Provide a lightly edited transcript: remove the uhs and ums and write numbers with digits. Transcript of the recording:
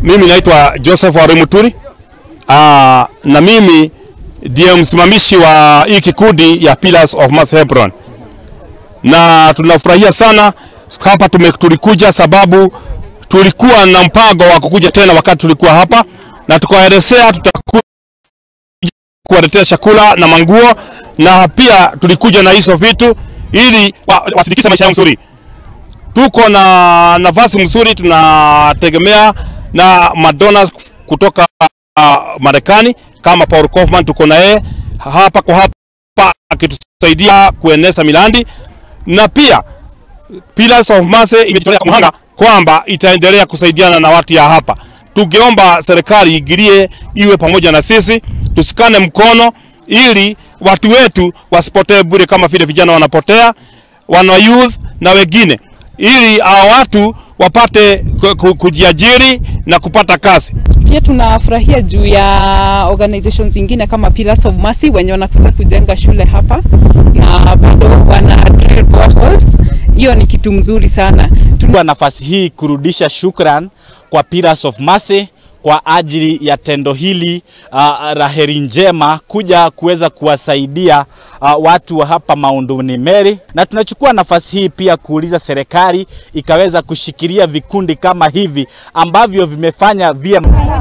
Mimi naitwa Joseph Warimuturi. Na mimi ndiye msimamishi wa hii kikundi ya Pillars of Mercy Hebron. Na tunafurahia sana hapa tulikuja sababu tulikuwa na mpango wa kukuja tena wakati tulikuwa hapa, na tukaelezea tutakuja kuwaletea chakula na manguo, na pia tulikuja na hizo vitu ili wasidikishe maisha yao mzuri. Tuko na nafasi mzuri, tunategemea na madonors kutoka Marekani kama Paul Kaufman, tuko na yeye hapa kwa hapa akitusaidia kueneza milandi, na pia Pillars of Mercy imejitolea kumhanga kwamba itaendelea kusaidiana na watu ya hapa. Tungeomba serikali igirie iwe pamoja na sisi, tusikane mkono ili watu wetu wasipotee bure kama vile vijana wanapotea, wana youth na wengine, ili hao watu wapate kujiajiri na kupata kazi. Pia tunafurahia juu ya organizations zingine kama Pillars of Mercy wenye wanakuja kujenga shule hapa na bado wana drill boreholes. Hiyo ni kitu mzuri sana. Kwa nafasi hii kurudisha shukran kwa Pillars of Mercy kwa ajili ya tendo hili la heri njema kuja kuweza kuwasaidia watu wa hapa Maunduni Meri, na tunachukua nafasi hii pia kuuliza serikali ikaweza kushikilia vikundi kama hivi ambavyo vimefanya vyema.